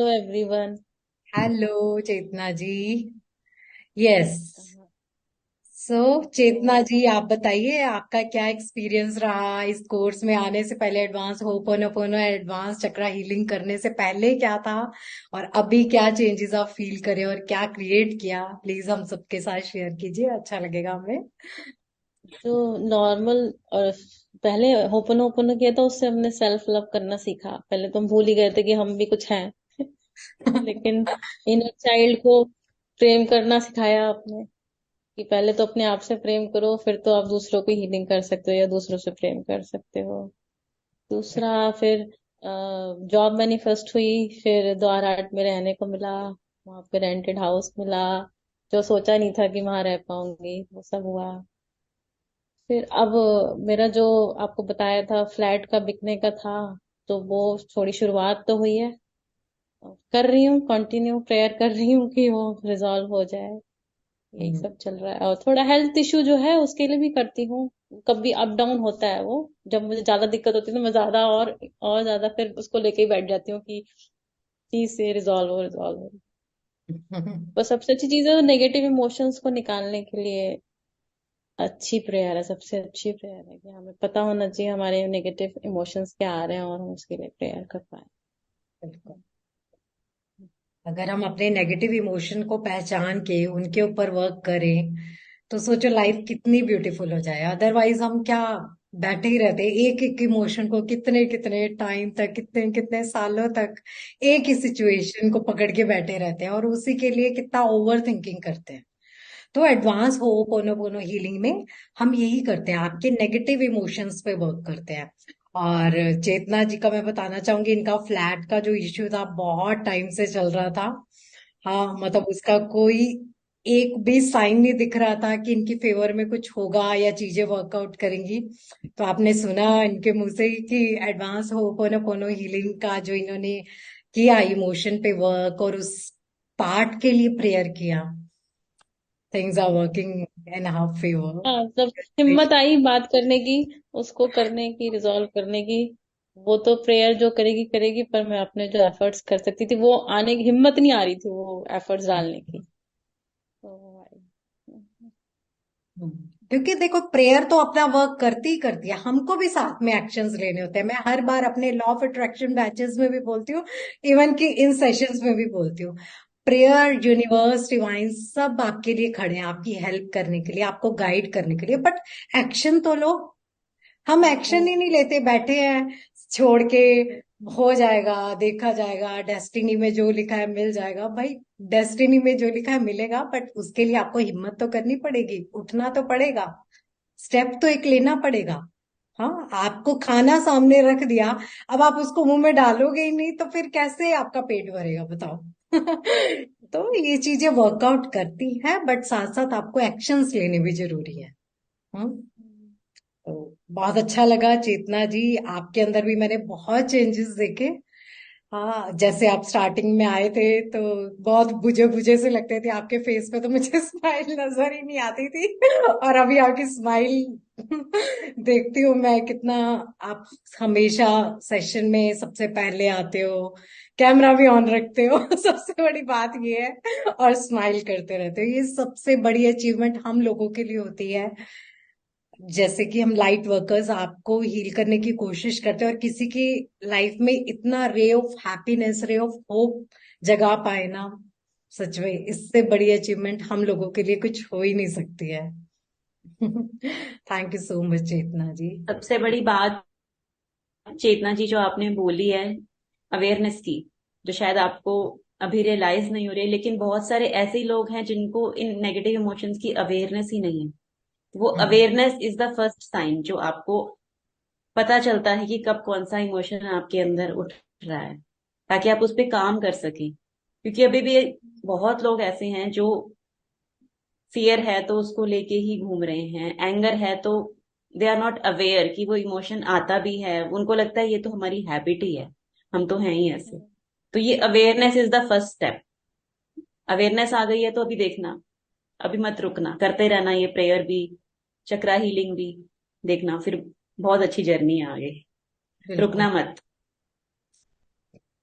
Hello everyone. Hello चेतना जी। Yes. हाँ। सो चेतना तो जी, आप बताइए आपका क्या एक्सपीरियंस रहा इस कोर्स में आने से पहले, एडवांस होपोनोपोनो एडवांस चक्रा हीलिंग करने से पहले क्या था और अभी क्या चेंजेस आप फील करे और क्या क्रिएट किया, प्लीज हम सबके साथ शेयर कीजिए, अच्छा लगेगा हमें। जो नॉर्मल और पहले होपन ओपन किया था उससे हमने सेल्फ लव करना सीखा। पहले तो हम भूल ही गए थे कि हम भी कुछ हैं। लेकिन इनर चाइल्ड को प्रेम करना सिखाया आपने कि पहले तो अपने आप से प्रेम करो, फिर तो आप दूसरों को हीलिंग कर सकते हो या दूसरों से प्रेम कर सकते हो। दूसरा, फिर जॉब मैनिफेस्ट हुई, फिर द्वारहाट में रहने को मिला। वहां पे रेंटेड हाउस मिला। जो सोचा नहीं था कि वहां रह पाऊंगी वो सब हुआ। फिर अब मेरा जो आपको बताया था फ्लैट का बिकने का था, तो वो थोड़ी शुरुआत तो हुई है। कर रही हूँ, कंटिन्यू प्रेयर कर रही हूँ कि वो रिजॉल्व हो जाए। यही हम्म। सब चल रहा है, और थोड़ा हेल्थ इशू जो है उसके लिए भी करती हूँ। कभी अप डाउन होता है वो। जब मुझे ज्यादा दिक्कत होती है तो मैं ज्यादा और ज्यादा फिर उसको लेके ही बैठ जाती हूँ कि चीज से रिजॉल्व हो। बस सबसे अच्छी चीज है नेगेटिव इमोशंस को निकालने के लिए अच्छी प्रेयर है, सबसे अच्छी प्रेयर है कि हमें पता होना चाहिए हमारे नेगेटिव इमोशंस क्या आ रहे हैं और हम उसके लिए प्रेयर कर पाए। बिल्कुल। अगर हम अपने नेगेटिव इमोशन को पहचान के उनके ऊपर वर्क करें तो सोचो लाइफ कितनी ब्यूटीफुल हो जाए। अदरवाइज हम क्या बैठे ही रहते हैं एक एक इमोशन को कितने कितने टाइम तक, कितने कितने सालों तक एक ही सिचुएशन को पकड़ के बैठे रहते हैं और उसी के लिए कितना ओवर थिंकिंग करते हैं। तो एडवांस हो पोनो पोनो हीलिंग में हम यही करते हैं, आपके नेगेटिव इमोशंस पे वर्क करते हैं। और चेतना जी का मैं बताना चाहूंगी, इनका फ्लैट का जो इश्यू था बहुत टाइम से चल रहा था। हाँ, मतलब उसका कोई एक भी साइन नहीं दिख रहा था कि इनकी फेवर में कुछ होगा या चीजें वर्कआउट करेंगी। तो आपने सुना इनके मुंह से ही कि एडवांस हो पोनो पोनो हीलिंग का जो इन्होंने किया, इमोशन पे वर्क और उस पार्ट के लिए प्रेयर किया, things are working in half favour. हाँ, जब हिम्मत आई बात करने की, उसको करने की, रिजॉल्व करने की, वो तो प्रेयर जो करेगी करेगी, पर मैं अपने जो एफर्ट्स कर सकती थी वो आने की हिम्मत नहीं आ रही थी, वो एफर्ट्स डालने की। तो वो आई। क्योंकि देखो प्रेयर तो अपना वर्क करती ही करती है, हमको भी साथ में एक्शंस लेने होते हैं। मैं हर बार अपने लॉ ऑफ अट्रैक्शन बैचेस में भी बोलती हूँ, इवन कि इन सेशंस में भी बोलती हूँ, प्रेयर यूनिवर्स डिवाइन सब आपके लिए खड़े हैं, आपकी हेल्प करने के लिए, आपको गाइड करने के लिए, बट एक्शन तो लो। हम एक्शन ही नहीं लेते, बैठे हैं छोड़ के, हो जाएगा देखा जाएगा, डेस्टिनी में जो लिखा है मिल जाएगा। भाई डेस्टिनी में जो लिखा है मिलेगा, बट उसके लिए आपको हिम्मत तो करनी पड़ेगी, उठना तो पड़ेगा, स्टेप तो एक लेना पड़ेगा। हाँ, आपको खाना सामने रख दिया, अब आप उसको मुंह में डालोगे ही नहीं तो फिर कैसे आपका पेट भरेगा बताओ। तो ये चीजें वर्कआउट करती है, बट साथ साथ आपको एक्शंस लेने भी जरूरी है। हम्म। तो बहुत अच्छा लगा चेतना जी, आपके अंदर भी मैंने बहुत चेंजेस देखे। हाँ, जैसे आप स्टार्टिंग में आए थे तो बहुत बुझे बुझे से लगते थे आपके फेस पे, तो मुझे स्माइल नजर ही नहीं आती थी। और अभी आपकी स्माइल देखती हूँ मैं कितना, आप हमेशा सेशन में सबसे पहले आते हो, कैमरा भी ऑन रखते हो। सबसे बड़ी बात ये है, और स्माइल करते रहते हो, ये सबसे बड़ी अचीवमेंट हम लोगों के लिए होती है। जैसे कि हम लाइट वर्कर्स आपको हील करने की कोशिश करते हैं और किसी की लाइफ में इतना ray of happiness, ray of hope जगा पाए ना, सच में इससे बड़ी अचीवमेंट हम लोगों के लिए कुछ हो ही नहीं सकती है। थैंक यू सो मच चेतना जी। सबसे बड़ी बात चेतना जी जो आपने बोली है, अवेयरनेस की, जो शायद आपको अभी रियलाइज नहीं हो रही है, लेकिन बहुत सारे ऐसे ही लोग हैं जिनको इन नेगेटिव इमोशंस की अवेयरनेस ही नहीं है। वो हम्म। Awareness is the first sign जो आपको पता चलता है कि कब कौन सा इमोशन आपके अंदर उठ रहा है, ताकि आप उस पर काम कर सकें। क्योंकि अभी भी बहुत लोग ऐसे हैं जो फियर है तो उसको लेके ही घूम रहे हैं, एंगर है तो दे आर नॉट अवेयर कि वो इमोशन आता भी है, उनको लगता है ये तो हमारी हैबिट ही है, हम तो हैं ही ऐसे। तो ये awareness is the first step. Awareness आ गई है तो अभी देखना, अभी मत रुकना, करते रहना ये प्रेयर भी, चक्रा हीलिंग भी। देखना फिर बहुत अच्छी जर्नी है आगे। बिल्कुल। रुकना मत।